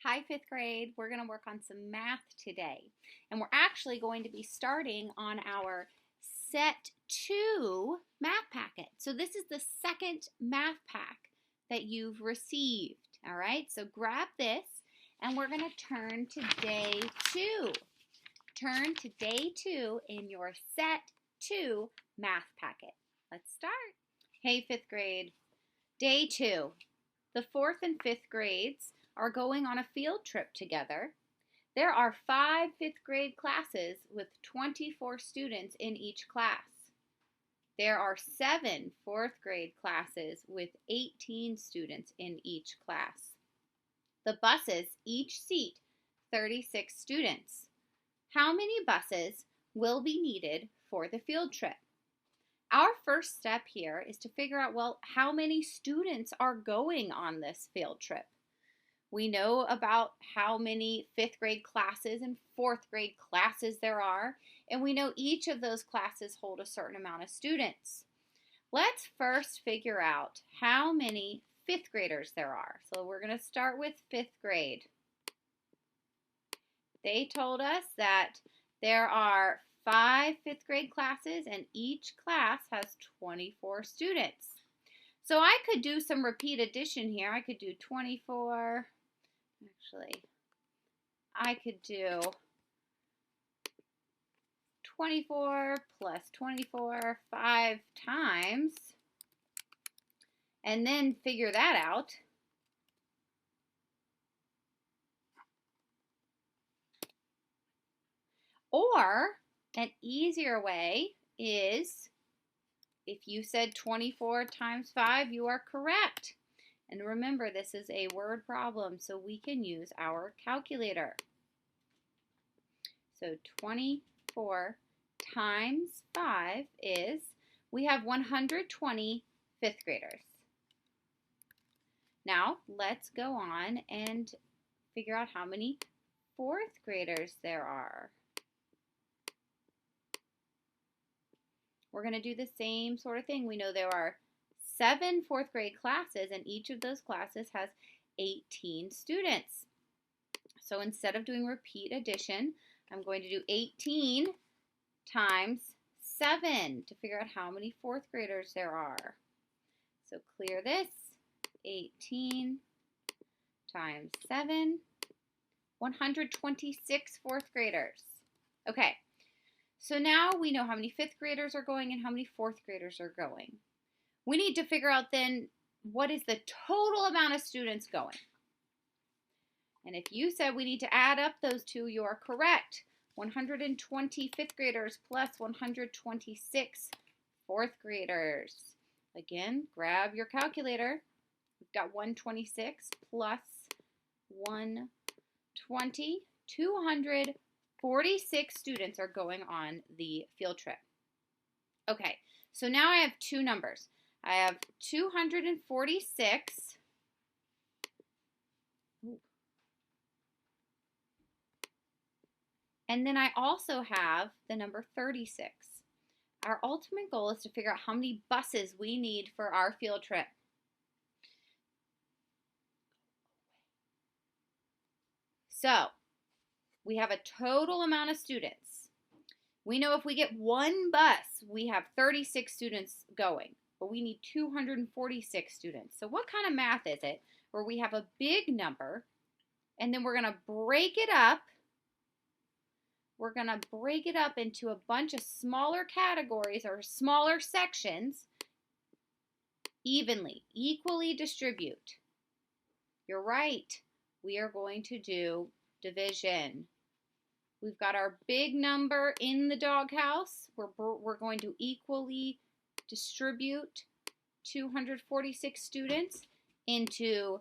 Hi, fifth grade. We're going to work on some math today. And we're actually going to be starting on our Set 2 math packet. So this is the second math pack that you've received. All right, so grab this and we're going to turn to day 2. Turn to day 2 in your Set 2 math packet. Let's start. Hey, fifth grade. Day 2. The fourth and fifth grades are going on a field trip together. There are 5 fifth grade classes with 24 students in each class. There are 7 fourth grade classes with 18 students in each class. The buses each seat 36 students. How many buses will be needed for the field trip? Our first step here is to figure out, well, how many students are going on this field trip? We know about how many fifth grade classes and fourth grade classes there are, and we know each of those classes hold a certain amount of students. Let's first figure out how many fifth graders there are. So we're going to start with fifth grade. They told us that there are 5 fifth grade classes and each class has 24 students. So I could do some repeat addition here. I could do 24. Actually, I could do 24 plus 24 5 times and then figure that out. Or an easier way is if you said 24 times 5, you are correct. And remember, this is a word problem, so we can use our calculator. So 24 times 5 is, we have 120 fifth graders. Now, let's go on and figure out how many fourth graders there are. We're going to do the same sort of thing. We know there are 7 fourth grade classes, and each of those classes has 18 students. So instead of doing repeat addition, I'm going to do 18 times 7 to figure out how many fourth graders there are. So clear this. 18 times 7, 126 fourth graders. Okay, so now we know how many fifth graders are going and how many fourth graders are going. We need to figure out then what is the total amount of students going. And if you said we need to add up those two, you are correct. 120 fifth graders plus 126 fourth graders. Again, grab your calculator. We've got 126 plus 120. 246 students are going on the field trip. Okay, so now I have two numbers. I have 246 and then I also have the number 36. Our ultimate goal is to figure out how many buses we need for our field trip. So, we have a total amount of students. We know if we get one bus, we have 36 students going, but we need 246 students. So what kind of math is it where we have a big number and then we're going to break it up? We're going to break it up into a bunch of smaller categories or smaller sections equally distribute. You're right. We are going to do division. We've got our big number in the doghouse. We're going to equally distribute 246 students into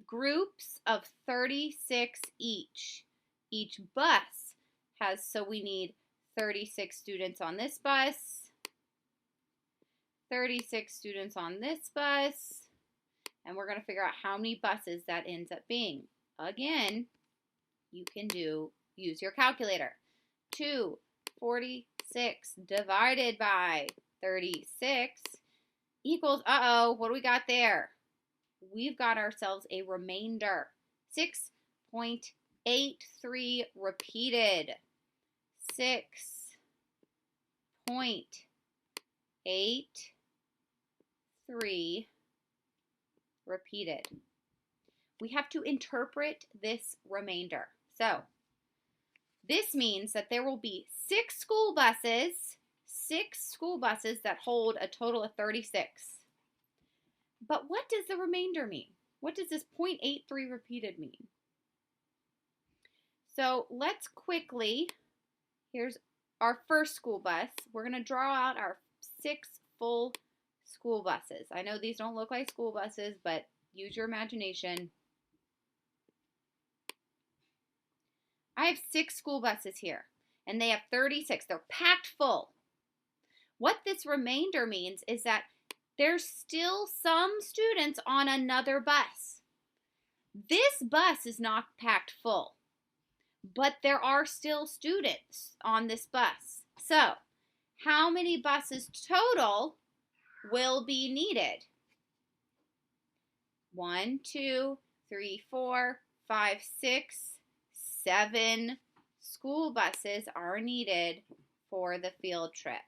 groups of 36 each. Each bus has, so we need 36 students on this bus, 36 students on this bus, and we're going to figure out how many buses that ends up being. Again, you can use your calculator. 246 divided by 36 equals, what do we got there? We've got ourselves a remainder. 6.83 repeated. 6.83 repeated. We have to interpret this remainder. So this means that there will be 6 school buses that hold a total of 36. But what does the remainder mean? What does this 0.83 repeated mean? So let's quickly, here's our first school bus. We're going to draw out our 6 full school buses. I know these don't look like school buses, but use your imagination. I have 6 school buses here, and they have 36. They're packed full. What this remainder means is that there's still some students on another bus. This bus is not packed full, but there are still students on this bus. So, how many buses total will be needed? 1, 2, 3, 4, 5, 6, 7 school buses are needed for the field trip.